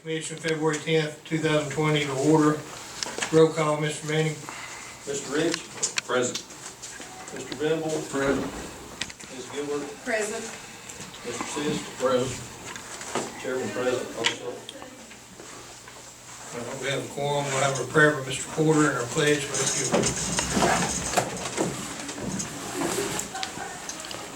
Commission, February 10th, 2020 to order. Roll call, Mr. Manning. Mr. Rich? Present. Mr. Venable? Present. Ms. Gilbert? Present. Mr. Sisk? Present. Chairman present also. We have a quorum. We'll have a prayer by Mr. Porter and our pledge by Ms. Gilbert.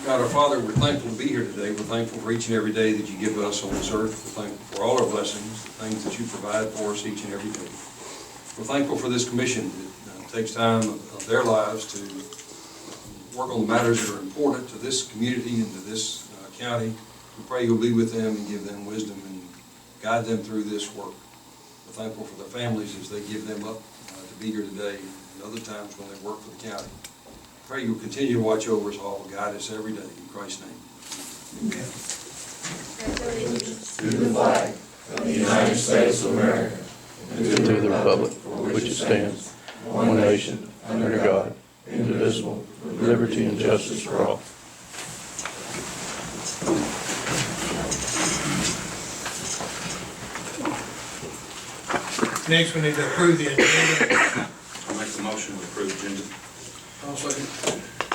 God our Father, we're thankful to be here today. We're thankful for each and every day that you give us on this earth. We're thankful for all our blessings, the things that you provide for us each and every day. We're thankful for this commission that takes time of their lives to work on the matters that are important to this community and to this county. We pray you'll be with them and give them wisdom and guide them through this work. We're thankful for their families as they give them up to be here today and other times when they work for the county. Pray you'll continue to watch over us all, guide us every day, in Christ's name. Amen. To the flag of the United States of America and to the republic for which it stands, one nation, under God, indivisible, with liberty and justice for all. Next, we need to approve the agenda. I'll make the motion to approve agenda. I'll second.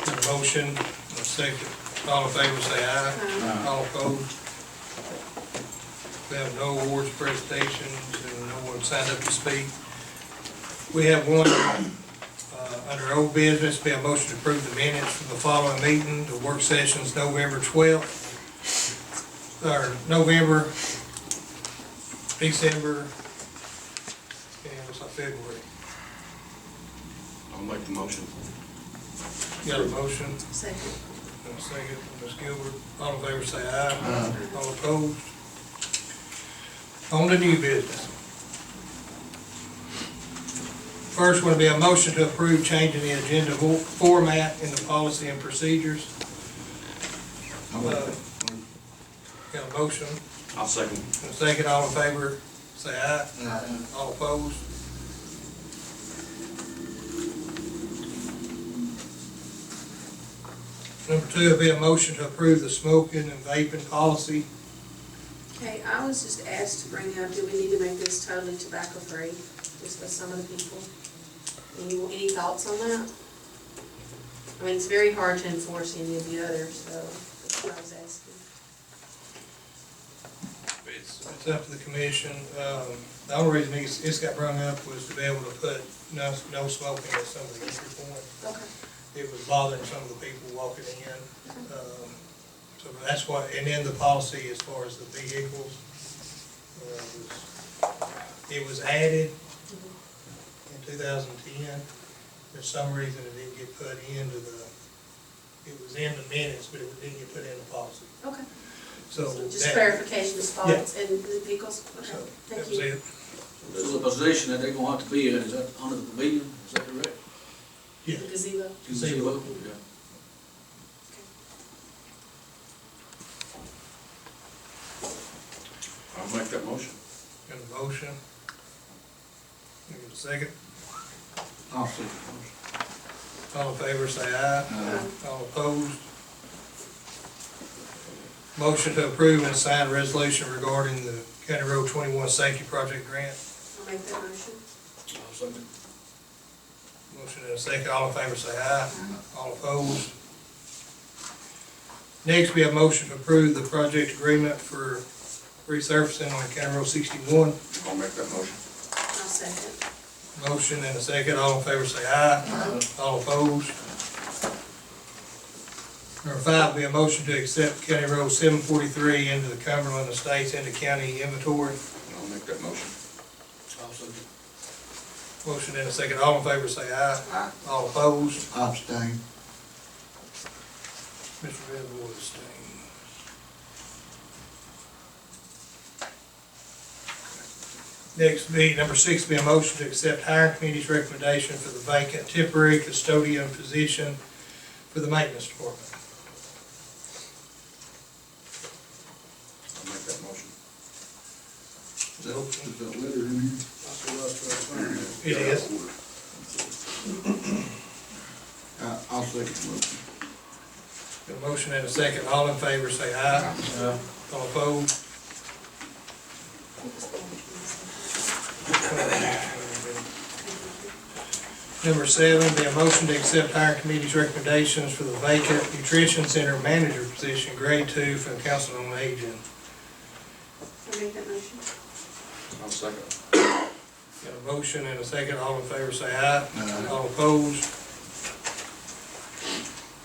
A motion, a second. All in favor, say aye. All opposed? We have no awards presentations and no one signed up to speak. We have one under old business. We have a motion to approve the minutes from the following meeting. The work sessions November 12th, or November, December, and what's that, February. I'll make the motion. Got a motion? Second. And a second from Ms. Gilbert. All in favor say aye. All opposed? On to new business. First will be a motion to approve changing the agenda format in the policy and procedures. Got a motion? I'll second. And a second. All in favor say aye. All opposed? Number two will be a motion to approve the smoking and vaping policy. Okay, I was just asked to bring up, do we need to make this totally tobacco free, just by some of the people? Any thoughts on that? I mean, it's very hard to enforce any of the others, so that's what I was asking. It's up to the commission. The only reason it's got brung up was to be able to put no smoking at some of the entry points. Okay. It was bothering some of the people walking in. So that's why, and then the policy as far as the vehicles, it was added in 2010. For some reason it didn't get put into it was in the minutes, but it didn't get put in the policy. Okay. So Just clarification of spots and the vehicles? Okay, So that thank was you. it. So the position that they're gonna have to be in, is that under the pavilion, is that correct? Yeah. The gazebo? Gazebo. Yeah. I'll make that motion. Got a motion? Give it a second. I'll second the motion. All in favor say aye. All opposed? Motion to approve and sign resolution regarding the County Road 21 Safety Project Grant. I'll make that motion. I'll second. Motion and a second. All in favor say aye. All opposed? Next, we have motion to approve the project agreement for resurfacing on County Road 61. I'll make that motion. I'll second. Motion and a second. All in favor say aye. All opposed? Number five will be a motion to accept County Road 743 into the Cumberland Estates into county inventory. I'll make that motion. I'll second. Motion and a second. All in favor say aye. All opposed? I abstain. Mr. Venable will abstain. Next be, number six, be a motion to accept hiring committee's recommendation for the vacant temporary custodian position for the maintenance department. I'll make that motion. Is that letter in here? It is. I'll second the motion. Got a motion and a second. All in favor say aye. All opposed? Number 7, be a motion to accept hiring committee's recommendations for the vacant nutrition center manager position, grade 2, for the council on aging. I make that motion. I'll second. Got a motion and a second, all in favor say aye. All opposed.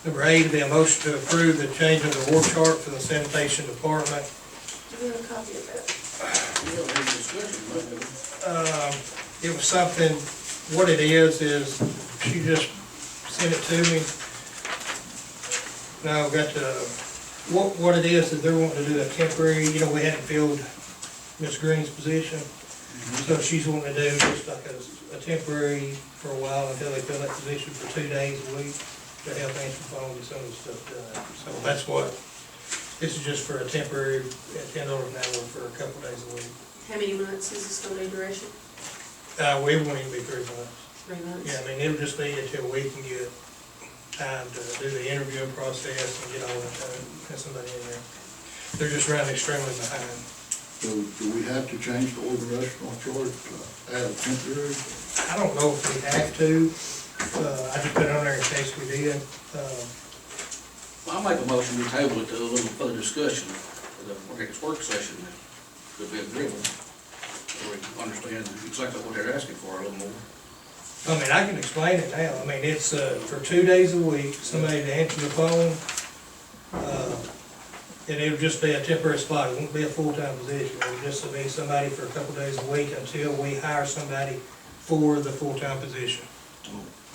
Number 8, be a motion to approve the change of the award chart for the sanitation department. Do we have a copy of that? We don't have any discussion, right? It was something, what it is she just sent it to me. Now, I've got the, what it is they're wanting to do a temporary, we hadn't filled Ms. Green's position. So she's wanting to do just like a temporary for a while until they fill that position for 2 days a week to help answer phones and some of the stuff done. So that's what, this is just for a temporary at $10 an hour for a couple days a week. How many months is this gonna be duration? We won't even be 3 months. 3 months? Yeah, I mean, it'll just be until we can get time to do the interviewing process and get all that done, have somebody in there. They're just running extremely behind. So do we have to change the organizational chart to add a temporary? I don't know if we have to, I just put it on there in case we did. I'll make a motion, we table it to a little further discussion, for the next work session, that could be agreeable. So we can understand exactly what they're asking for a little more. I mean, I can explain it now. I mean, it's for 2 days a week, somebody to answer the phone. And it'll just be a temporary spot. It won't be a full-time position. It'll just be somebody for a couple days a week until we hire somebody for the full-time position.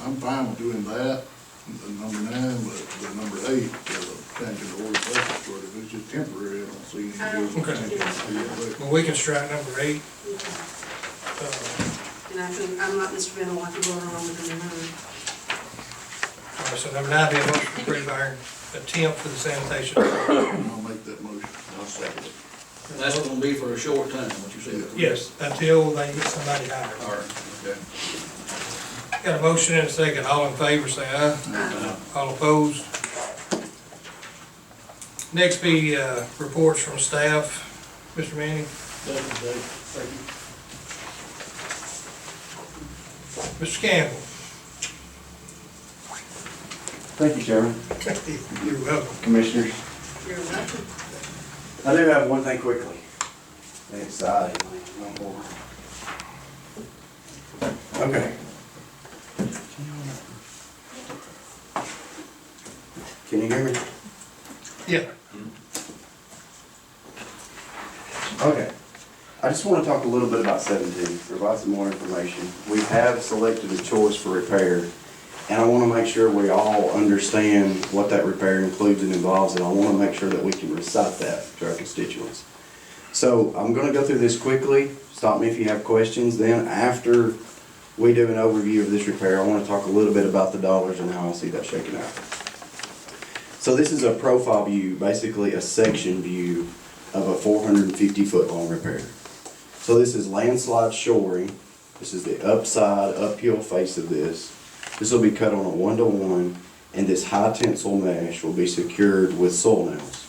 I'm fine with doing that, the number 9, but the number 8, changing the organizational chart, if it's just temporary, I don't see any good. Okay. Well, we can strike number 8. And I'm like Mr. Bennell, I can go along with number 9. All right, so number 9 be a motion to approve our attempt for the sanitation. I'll make that motion. I'll second it. And that's gonna be for a short time, what you said? Yes, until they get somebody hired. All right, okay. Got a motion and a second. All in favor, say aye. All opposed. Next be reports from staff. Mr. Manning. Thank you. Mr. Campbell. Thank you, Chairman, You're welcome. Commissioners. You're welcome. I do have one thing quickly. It's okay. Can you hear me? Yeah. Okay. I just want to talk a little bit about 17, provide some more information. We have selected a choice for repair, and I want to make sure we all understand what that repair includes and involves, and I want to make sure that we can recite that to our constituents. So I'm going to go through this quickly. Stop me if you have questions. Then after we do an overview of this repair, I want to talk a little bit about the dollars and how I see that shaking out. So this is a profile view, basically a section view of a 450-foot long repair. So this is landslide shoring. This is the upside, uphill face of this. This will be cut on a 1-to-1, and this high tensile mesh will be secured with soil nails.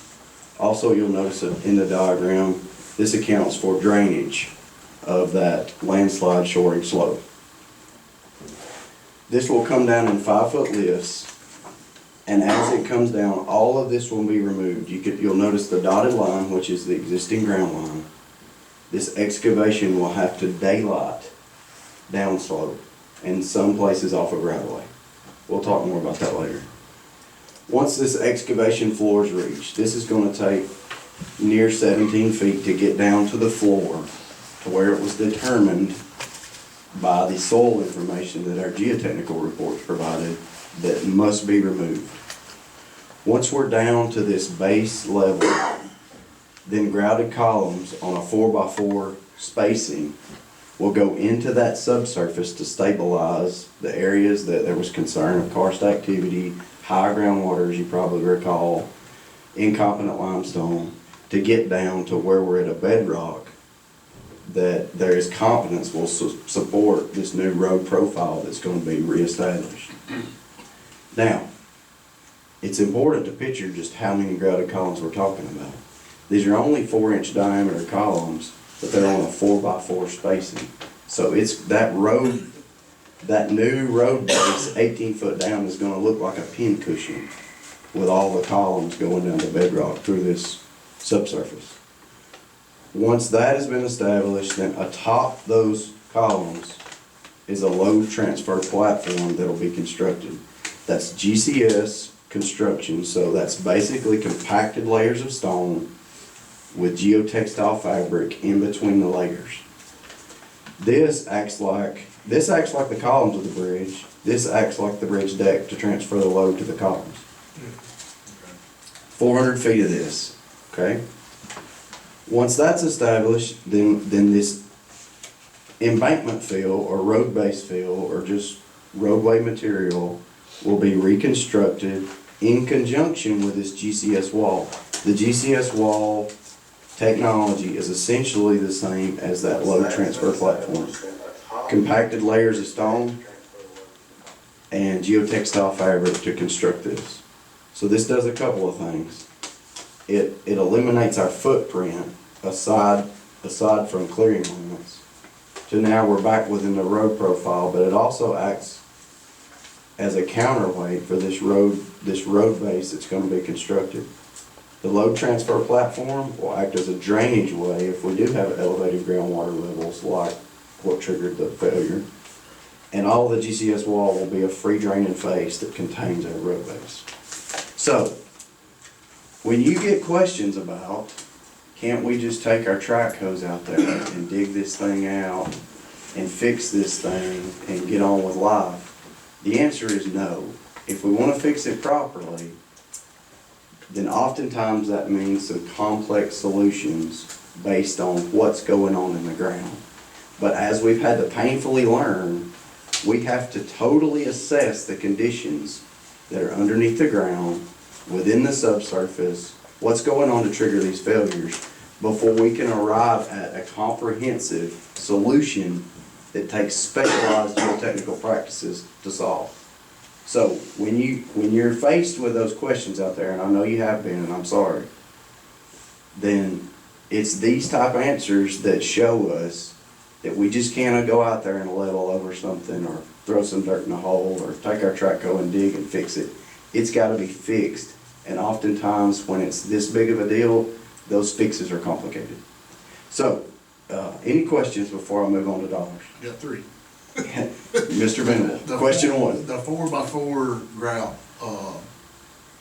Also, you'll notice that in the diagram, this accounts for drainage of that landslide shoring slope. This will come down in 5-foot lifts, and as it comes down, all of this will be removed. You'll notice the dotted line, which is the existing ground line. This excavation will have to daylight downslope and some places off of right-of-way. We'll talk more about that later. Once this excavation floor is reached, this is going to take near 17 feet to get down to the floor to where it was determined by the soil information that our geotechnical reports provided that must be removed. Once we're down to this base level, then grouted columns on a 4x4 spacing will go into that subsurface to stabilize the areas that there was concern of karst activity, high groundwater, as you probably recall, incompetent limestone, to get down to where we're at a bedrock that there is confidence will support this new road profile that's going to be reestablished. Now, it's important to picture just how many grouted columns we're talking about. These are only 4-inch diameter columns, but they're on a 4x4 spacing. So it's that road That new road base, 18 foot down, is gonna look like a pin cushion with all the columns going down to bedrock through this subsurface. Once that has been established, then atop those columns is a load transfer platform that'll be constructed. That's GCS construction, so that's basically compacted layers of stone with geotextile fabric in between the layers. This acts like the columns of the bridge. This acts like the bridge deck to transfer the load to the columns. 400 feet of this, okay? Once that's established, then this embankment fill or road base fill or just roadway material will be reconstructed in conjunction with this GCS wall. The GCS wall technology is essentially the same as that load transfer platform. Compacted layers of stone and geotextile fabric to construct this. So this does a couple of things. It eliminates our footprint aside from clearing limits. So now we're back within the road profile, but it also acts as a counterweight for this road base that's going to be constructed. The load transfer platform will act as a drainage way if we do have elevated groundwater levels like what triggered the failure. And all the GCS wall will be a free draining face that contains our road base. So, when you get questions about, can't we just take our track hose out there and dig this thing out and fix this thing and get on with life? The answer is no. If we want to fix it properly, then oftentimes that means some complex solutions based on what's going on in the ground. But as we've had to painfully learn, we have to totally assess the conditions that are underneath the ground, within the subsurface, what's going on to trigger these failures before we can arrive at a comprehensive solution that takes specialized geotechnical practices to solve. So when you're faced with those questions out there, and I know you have been, and I'm sorry, then it's these type of answers that show us that we just can't go out there and level over something or throw some dirt in a hole or take our track hoe and dig and fix it. It's got to be fixed. And oftentimes when it's this big of a deal, those fixes are complicated. So, any questions before I move on to dollars? I got three. Mr. Venable, question one. The 4x4 grout,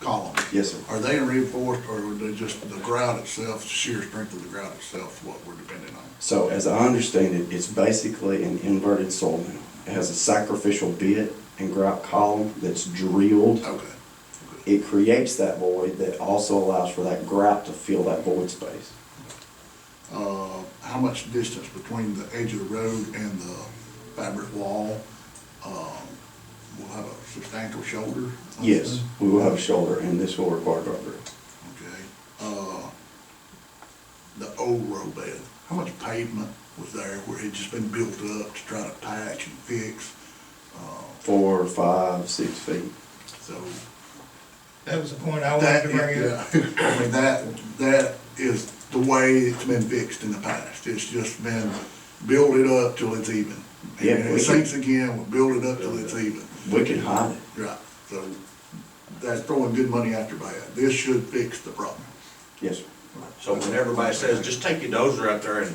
columns. Yes, sir. Are they reinforced or are they just the grout itself, the shear strength of the grout itself, what we're depending on? So as I understand it, it's basically an inverted soil mill. It has a sacrificial bit and grout column that's drilled. Okay. It creates that void that also allows for that grout to fill that void space. How much distance between the edge of the road and the fabric wall? We'll have a substantial shoulder? Yes, we will have a shoulder and this will require guardrail. Okay. The old road bed, how much pavement was there where it had just been built up to try to patch and fix? 4, 5, 6 feet. So. That was the point I wanted to bring up. Yeah. I mean, that is the way it's been fixed in the past. It's just been build it up till it's even. Yeah, And it sinks again, we'll build it up till it's even. We can hide it. Right, so that's throwing good money after bad. This should fix the problem. Yes, sir. So when everybody says, just take your dozer out there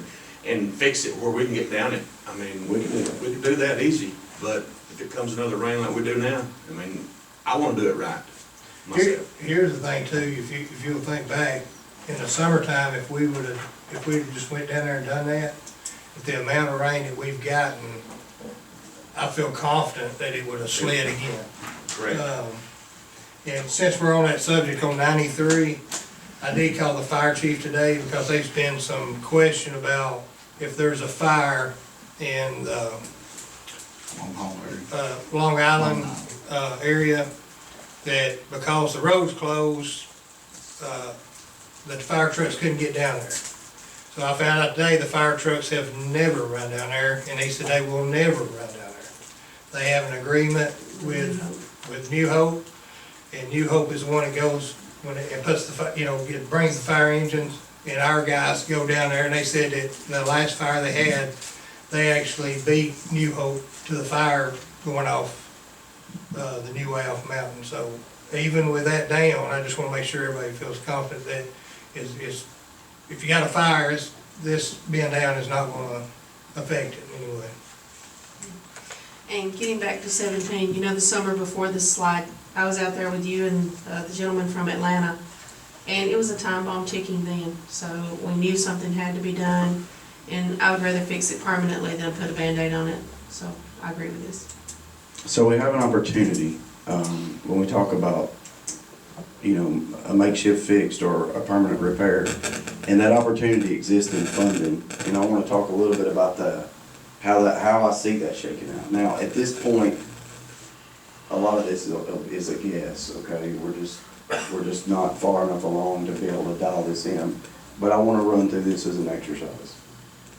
and fix it where we can get down it, I mean, We can do that. we can do that easy, but if it comes another rain like we do now, I mean, I wanna do it right myself. Here's the thing too, if you'll think back, in the summertime, if we'd just went down there and done that, with the amount of rain that we've gotten, I feel confident that it would have slid again. Correct. And since we're on that subject on 93, I did call the fire chief today because there's been some question about if there's a fire in the Long Island area, that because the road's closed, that the fire trucks couldn't get down there. So I found out today the fire trucks have never run down there, and they said they will never run down there. They have an agreement with New Hope, and New Hope is the one that goes, when it puts it brings the fire engines, and our guys go down there, and they said that the last fire they had, they actually beat New Hope to the fire going off, the new way off Mountain. So even with that down, I just wanna make sure everybody feels confident that is, if you got a fire, this being down is not gonna affect it in any way. And getting back to 17, you know, the summer before this slide, I was out there with you and the gentleman from Atlanta, and it was a time bomb ticking then. So we knew something had to be done, and I would rather fix it permanently than put a Band-Aid on it. So I agree with this. So we have an opportunity, when we talk about, you know, a makeshift fixed or a permanent repair, and that opportunity exists in funding, and I wanna talk a little bit about that, how I see that shaking out. Now, at this point, a lot of this is a guess, okay? We're just not far enough along to be able to dial this in, but I wanna run through this as an exercise.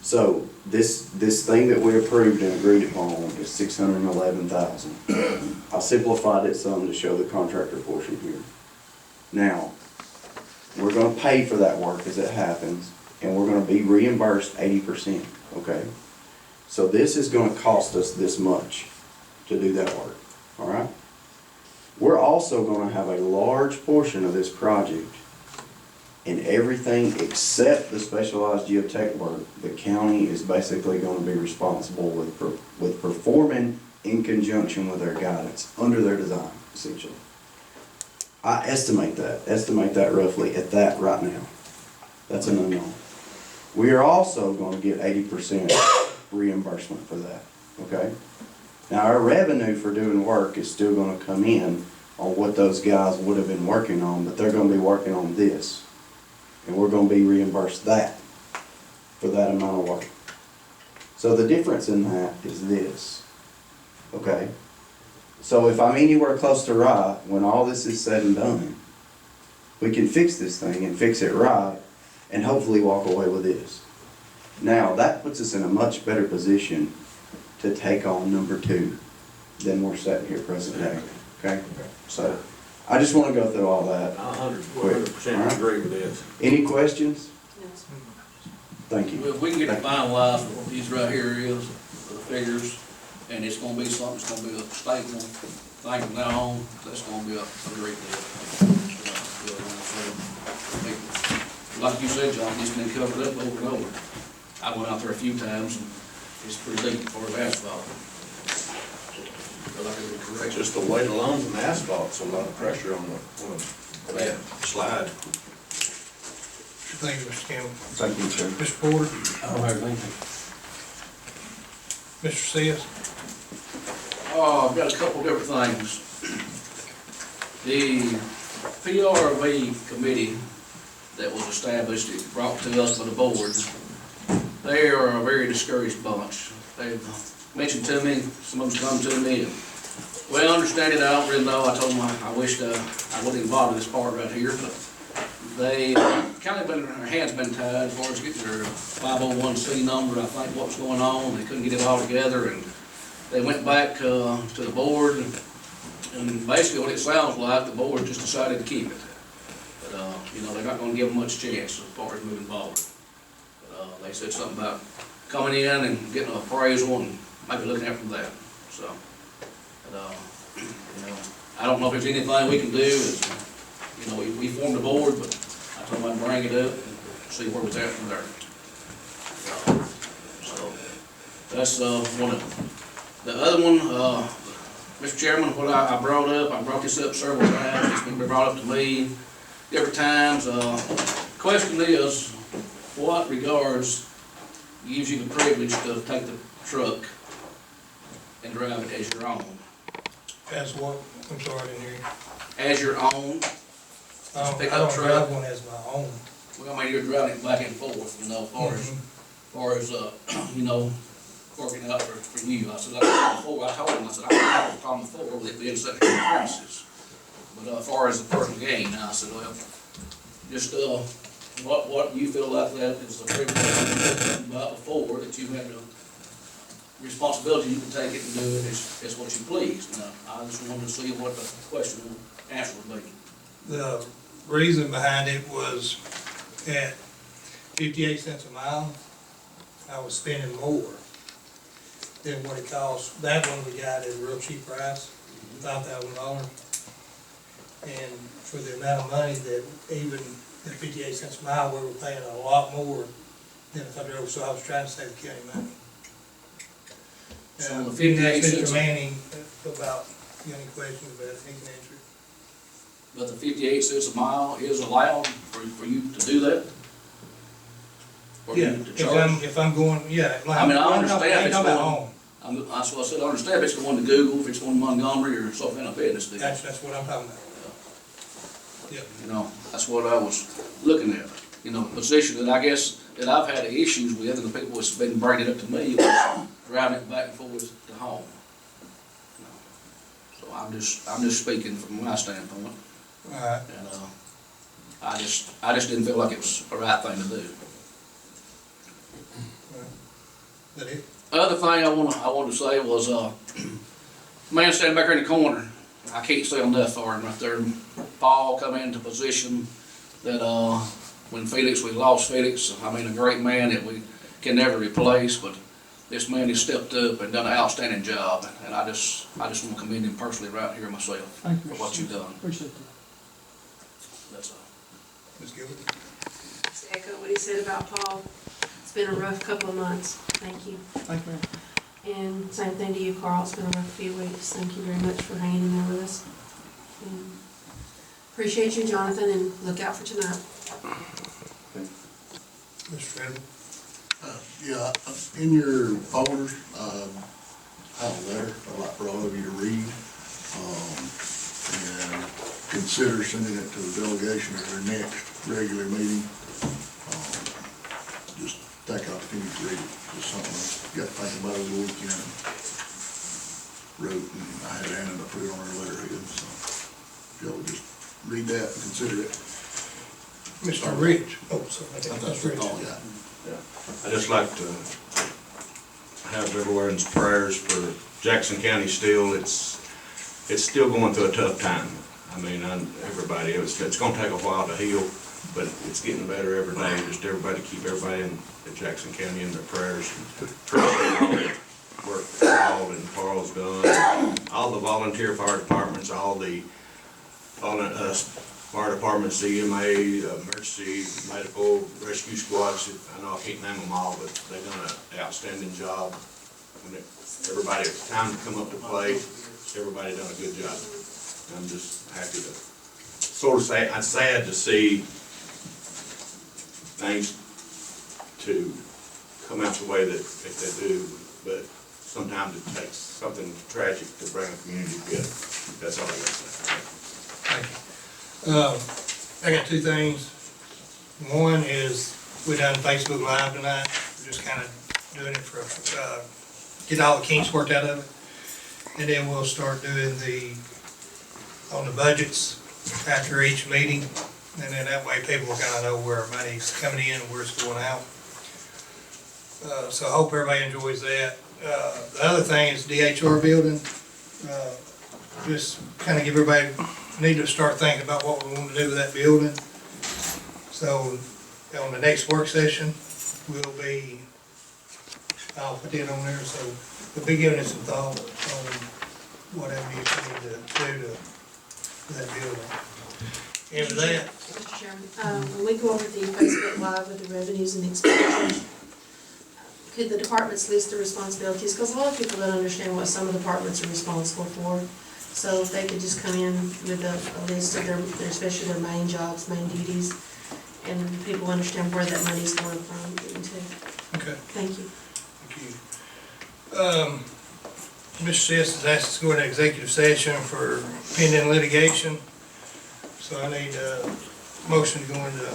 So, this thing that we approved and agreed upon is $611,000. I simplified it some to show the contractor portion here. Now, we're gonna pay for that work as it happens, and we're gonna be reimbursed 80%, okay? So this is gonna cost us this much to do that work, all right? We're also gonna have a large portion of this project, and everything except the specialized geotech work, the county is basically gonna be responsible with performing in conjunction with their guidance, under their design, essentially. I estimate that roughly at that right now. That's an unknown. We are also gonna get 80% reimbursement for that, okay? Now, our revenue for doing work is still gonna come in on what those guys would have been working on, but they're gonna be working on this. And we're gonna be reimbursed that, for that amount of work. So the difference in that is this, okay? So if I'm anywhere close to right, when all this is said and done, we can fix this thing and fix it right, and hopefully walk away with this. Now, that puts us in a much better position to take on number 2 than we're sitting here present day, okay? So, I just wanna go through all that. 100% agree with this. Any questions? Yes. Thank you. Well, if we can get it finalized, what these right here is, the figures, and it's gonna be something, it's gonna be a staple thing from now on, that's gonna be a great deal. Like you said, John, it's been covered up over and over. I went out there a few times, and it's pretty deep for the asphalt. But like it was correct. Just the weight alone from the asphalt's a lot of pressure on the slide. Thank you, Mr. Campbell. Thank you, sir. Mr. Porter, I don't have anything. Mr. Sis, Oh, I've got a couple different things. The PRV committee that was established, it brought to us by the board, they are a very discouraged bunch. They've mentioned to me, some of them come to me, and, well, understand it, I don't really know. I told them I wished I wasn't involved in this part right here, but they kind of been, their hands been tied as far as getting their 501c number. I think what was going on, they couldn't get it all together, and they went back to the board, and basically what it sounds like, the board just decided to keep it. But, you know, they're not gonna give them much chance as far as moving forward. But, they said something about coming in and getting an appraisal and maybe looking at from that, so. But, you know, I don't know if there's anything we can do, you know, we formed a board, but I told them I'd bring it up and see where it's at from there. So, that's, one of them. The other one, Mr. Chairman, what I brought this up several times, it's been brought up to me different times. Question is, what regards gives you the privilege to take the truck and drive it as your own? as what? I'm sorry, I didn't hear you. As your own? I Pick don't up truck. drive one as my own. Well, I mean, you're driving it back and forth, you know, as far as, you know, working out for you. I said, I told him, I said, I don't have a problem before with it being such premises. But as far as the personal gain, I said, well, just, what you feel like that is the privilege about before, that you have the responsibility, you can take it and do it as what you please. Now, I just wanted to see what the question and answer would be. The reason behind it was at 58 cents a mile, I was spending more than what it costs. That one we got at a real cheap price, $5,000. And for the amount of money that even at 58 cents a mile, we were paying a lot more than if I drove, so I was trying to save the county money. So the You can 58 ask cents Mr. a- Manning about, if you have any questions about it, he can answer it. But the 58 cents a mile is allowed for you to do that? For Yeah, you to charge? if I'm going, yeah. like, I mean, I I'm understand talking- I ain't it's talking about going- home. That's what I said, I understand if it's going to Google, if it's going to Montgomery or some kind of business deal. That's what I'm talking about. Yep. You know, that's what I was looking at. You know, the position that I guess that I've had issues with, and the people that's been bringing it up to me, was driving it back and forth to home. You know, so I'm just speaking from my standpoint, All right. and, I just didn't feel like it was the right thing to do. That it? Other thing I wanted to say was, man standing back there in the corner, I can't see enough for him right there. Paul come into position that, when we lost Felix, I mean, a great man that we can never replace, but this man has stepped up and done an outstanding job, and I just want to commend him personally right here myself Thank you, for what you've done. Appreciate that. That's all. Ms. Gilbert? Just echo what he said about Paul. It's been a rough couple of months. Thank you. Thank you, ma'am. And same thing to you, Carl. It's been a rough few weeks. Thank you very much for hanging in there with us. And appreciate you, Jonathan, and look out for tonight. Mr. Tredman? Yeah, in your folders, I have a letter I'd like for all of you to read, and consider sending it to the delegation at their next regular meeting. Just take opportunity to read it, just something I got to think about over the weekend and wrote, and I had Anna to put it on her letterhead, so if y'all would just read that and consider it. Mr. Rich? Oh, sorry. That's Mr. Rich. all I got. I just like to have everyone's prayers for Jackson County still. It's still going through a tough time. I mean, everybody, it's gonna take a while to heal, but it's getting better every day. Just everybody, keep everybody in Jackson County in their prayers. Appreciate all the work that Paul and Carl's done. All the volunteer fire departments, all the fire departments, CMA, emergency, medical, rescue squads. I know I can't name them all, but they've done an outstanding job. Everybody, it's time to come up to play. Everybody done a good job. I'm just happy to, sort of say, I'm sad to see things to come out the way that they do, but sometimes it takes something tragic to bring a community together. That's all I got to say. Thank you. I got two things. One is, we done Facebook Live tonight. We're just kind of doing it for, get all the kinks worked out of it. And then we'll start doing on the budgets after each meeting. And then that way people will kind of know where our money's coming in and where it's going out. So I hope everybody enjoys that. The other thing is DHR building. Just kind of give everybody, need to start thinking about what we want to do with that building. So on the next work session, I'll put it on there, so we'll be giving it some thought on whatever you need to do to that building. And with that, Mr. Chairman, when we go over the Facebook Live with the revenues and expenditures, could the departments list their responsibilities? Because a lot of people don't understand what some of the departments are responsible for. So if they could just come in with a list of their, especially their main jobs, main duties, and people understand where that money's going from into. okay, Thank you. thank you. Mr. Sis has asked us to go into executive session for pending litigation. So I need a motion to go into,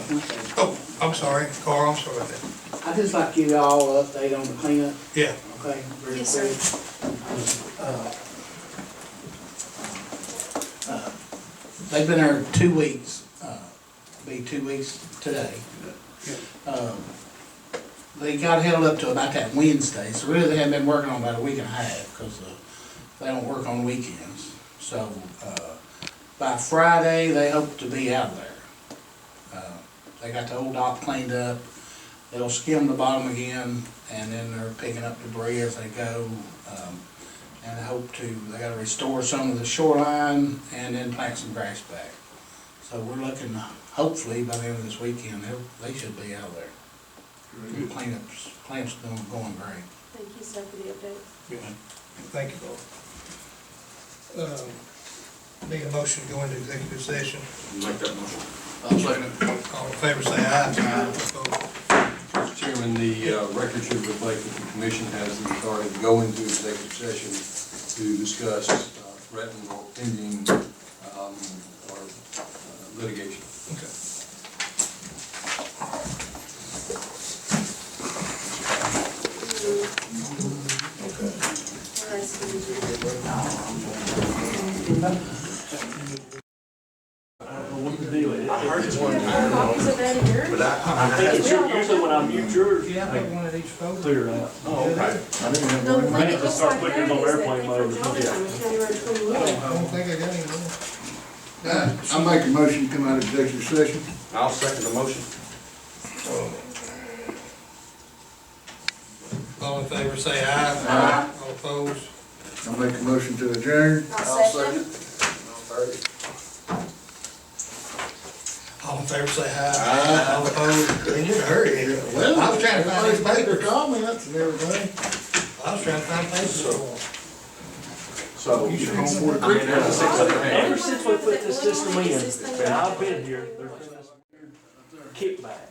oh, I'm sorry, Carl, I'm sorry about that. I'd just like to give you all an update on the cleanup, Yeah, okay? Very Yes, sir. quick. They've been there 2 weeks, be 2 weeks today. They got held up to about that Wednesday, so really they haven't been working on about a week and a half, because they don't work on weekends. So, by Friday, they hope to be out of there. They got the old dock cleaned up, They'll skim the bottom again, and then they're picking up debris as they go. And I hope they gotta restore some of the shoreline and then plant some grass back. So we're looking, hopefully by the end of this weekend, they should be out there. The plant's going great. Thank you, sir, for the update. Good. Thank you, Paul. Need a motion to go into executive session. Make that motion. I'll second it. All in favor, say aye. Opposed? Mr. Chairman, the record should reflect that the commission has the authority to go into executive session to discuss threatened or pending or litigation. Okay. What else can we do? What's the deal? Copies of that in yours? But I think it's usually when I mute yours, Yeah, I I got one of these photos. clear it out. Oh, okay. I didn't have No, the one. thing Maybe it looks start like putting that it on is that airplane they mode or put something. Johnny on the County Road 21. I don't think I got any more. I make a motion to come out of executive session. I'll second the motion. All in favor, say aye. Aye. All opposed? I make a motion to adjourn. I'll second. All in favor, say aye. All opposed? In a hurry. Well, I was trying to find these their papers. comments and everything. I was trying to find papers. So you home for the I mean, there's a six other Ever hands. since we put this system in, and I've been here, there's been this weird kickback.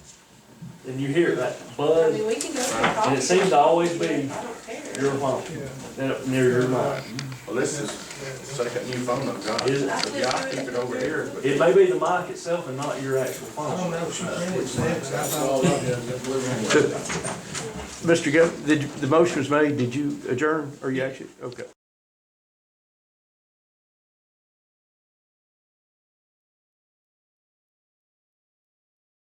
And you hear that I buzz, mean, we can go for and it copies. seems to always be I don't care. your phone, near your mic. Well, this is the second new phone I've got. Is it? Yeah, I keep it over here, but. It may be the mic itself and not your actual I phone. don't know, she printed six, I thought. Mr. Gov, the motion was made, did you adjourn, or you actually, okay.